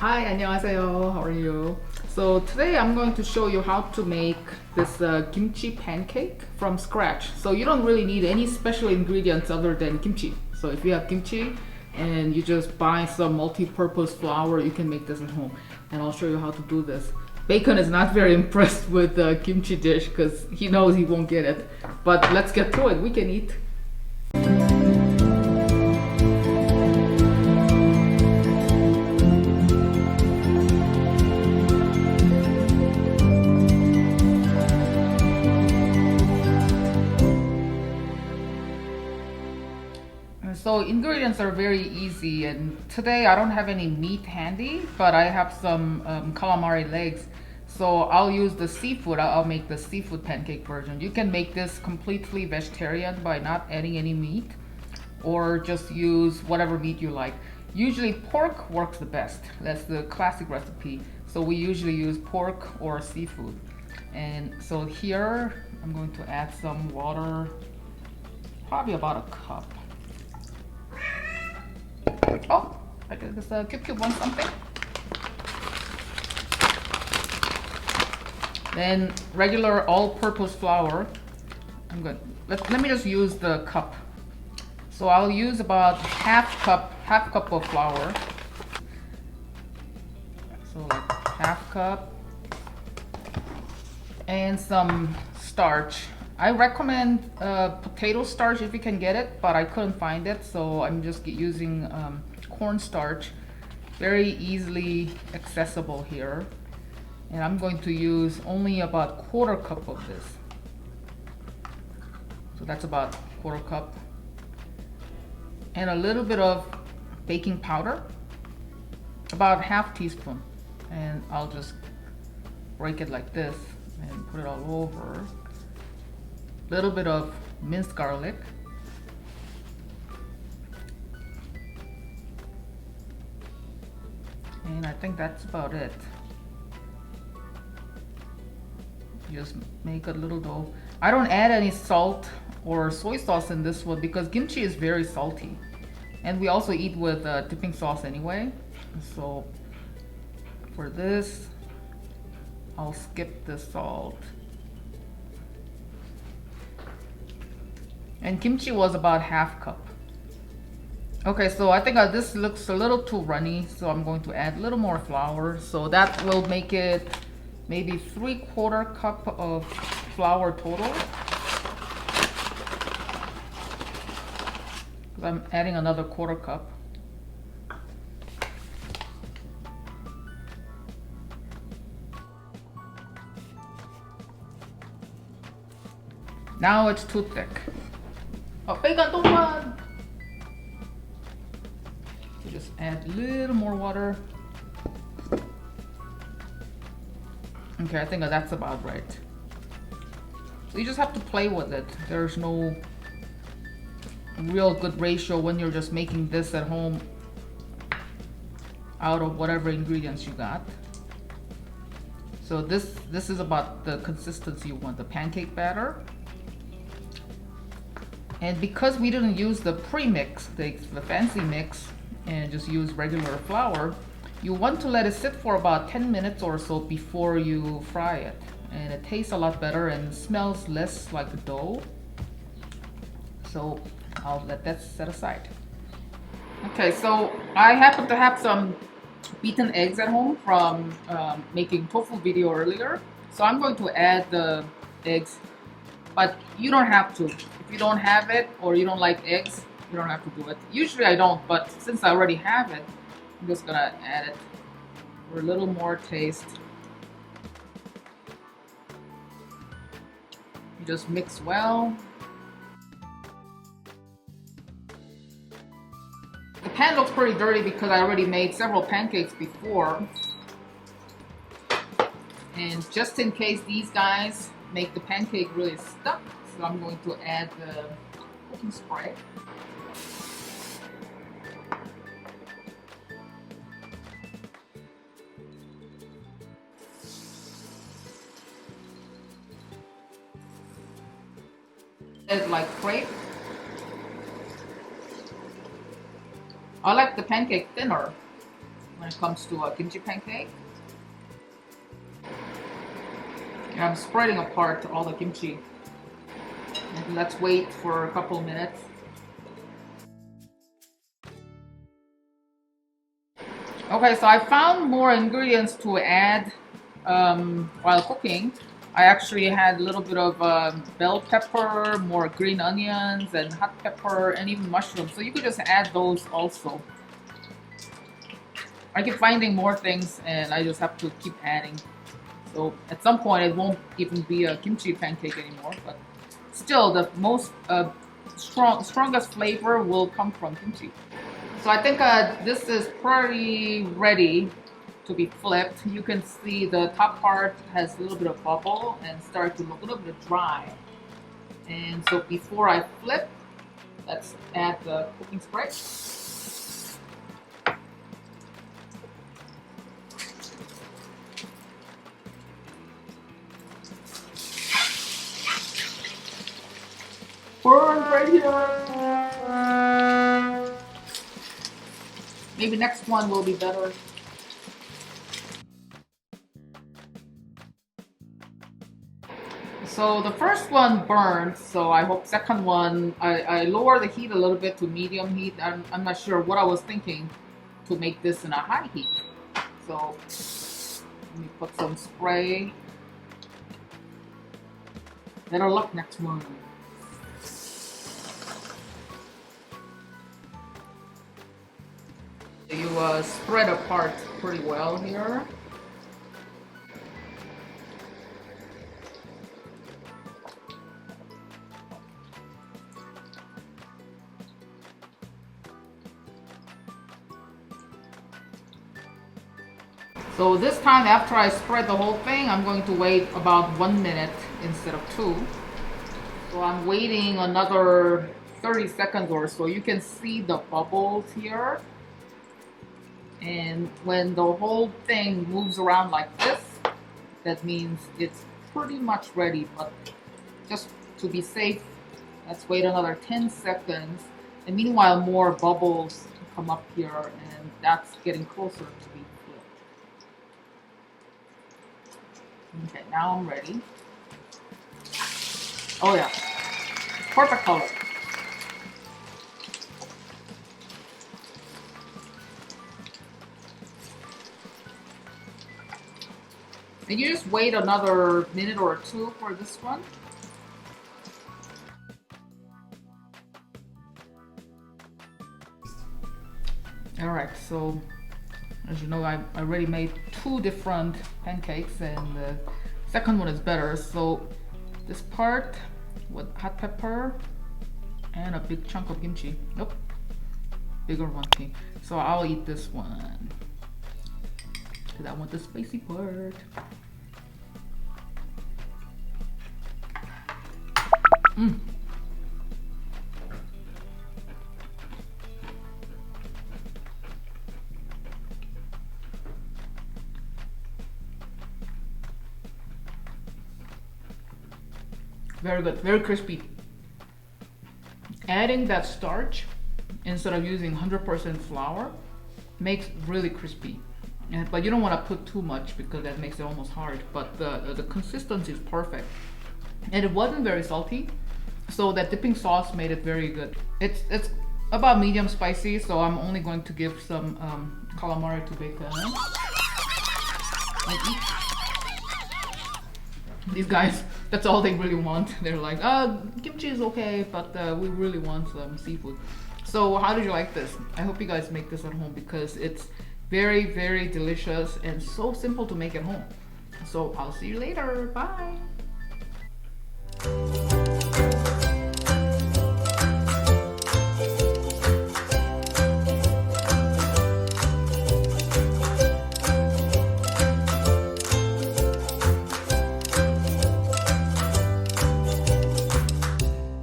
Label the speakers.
Speaker 1: Hi, 안녕하세요. How are you? So today I'm going to show you how to make this kimchi pancake from scratch. So you don't really need any special ingredients other than kimchi. So if you have kimchi and you just buy some multi-purpose flour, you can make this at home. And I'll show you how to do this. Bacon is not very impressed with the kimchi dish because he knows he won't get it. But let's get to it. We can eat. So ingredients are very easy, and today I don't have any meat handy, but I have some calamari legs. So I'll use the seafood. I'll make the seafood pancake version. You can make this completely vegetarian by not adding any meat, or just use whatever meat you like. Usually pork works the best. That's the classic recipe. So we usually use pork or seafood. And so here I'm going to add some water, probably about a cup. Oh, I did this cube one something. Then regular all-purpose flour. I'm good. Let me just use the cup. So I'll use about half cup of flour. So like half cup. And some starch. I recommend potato starch if you can get it, but I couldn't find it, so I'm just using corn starch. Very easily accessible here. And I'm going to use only about quarter cup of this. So that's about quarter cup. And a little bit of baking powder, about half teaspoon. And I'll just break it like this and put it all over. Little bit of minced garlic. And I think that's about it. Just make a little dough. I don't add any salt or soy sauce in this one because kimchi is very salty. And we also eat with dipping sauce anyway. So for this, I'll skip the salt. And kimchi was about half cup. Okay, so I think this looks a little too runny, so I'm going to add a little more flour. So that will make it maybe 3/4 cup of flour total. I'm adding another quarter cup. Now it's too thick. Oh, bacon, don't run! So just add a little more water. Okay, I think that's about right. So you just have to play with it. There's no real good ratio when you're just making this at home out of whatever ingredients you got. So this is about the consistency you want, the pancake batter. And because we didn't use the pre-mix, the fancy mix, and just use regular flour, you want to let it sit for about 10 minutes or so before you fry it. And it tastes a lot better and smells less like dough. So I'll let that set aside. Okay, so I happen to have some beaten eggs at home from making tofu video earlier. So I'm going to add the eggs, but you don't have to. If you don't have it or you don't like eggs, you don't have to do it. Usually I don't, but since I already have it, I'm just gonna add it for a little more taste. You just mix well. The pan looks pretty dirty because I already made several pancakes before. And just in case these guys make the pancake really stuck, so I'm going to add the cooking spray. It's like crepe. I like the pancake thinner. when it comes to a kimchi pancake. And I'm spreading apart all the kimchi. And let's wait for a couple minutes. Okay, so I found more ingredients to add while cooking. I actually had a little bit of bell pepper, more green onions, and hot pepper, and even mushrooms. So you could just add those also. I keep finding more things, and I just have to keep adding. So at some point, it won't even be a kimchi pancake anymore. But still, the most strongest flavor will come from kimchi. So I think this is pretty ready to be flipped. You can see the top part has a little bit of bubble and start to look a little bit dry. And so before I flip, let's add the cooking spray. Burn right here. Maybe next one will be better. So the first one burned, so I hope second one, I lower the heat a little bit to medium heat. I'm not sure what I was thinking to make this in a high heat. So let me put some spray. Better luck next one. You spread apart pretty well here. So this time, after I spread the whole thing, I'm going to wait about 1 minute instead of 2. So I'm waiting another 30 seconds or so. You can see the bubbles here. And when the whole thing moves around like this, that means it's pretty much ready. But just to be safe, let's wait another 10 seconds. And meanwhile, more bubbles come up here, and that's getting closer to be flipped. Okay, now I'm ready. Oh yeah, perfect color. And you just wait another minute or 2 for this one. All right, so as you know, I already made 2 different pancakes, and the second one is better. So this part with hot pepper and a big chunk of kimchi. Nope, bigger one too. So I'll eat this one because I want the spicy part. Very good, very crispy. Adding that starch instead of using 100% flour makes really crispy. But you don't want to put too much because that makes it almost hard. But the consistency is perfect. And it wasn't very salty, so that dipping sauce made it very good. It's about medium spicy, so I'm only going to give some calamari to bacon. These guys, that's all they really want. They're like, kimchi is okay, but we really want some seafood. So how did you like this? I hope you guys make this at home because it's very, very delicious and so simple to make at home. So I'll see you later. Bye.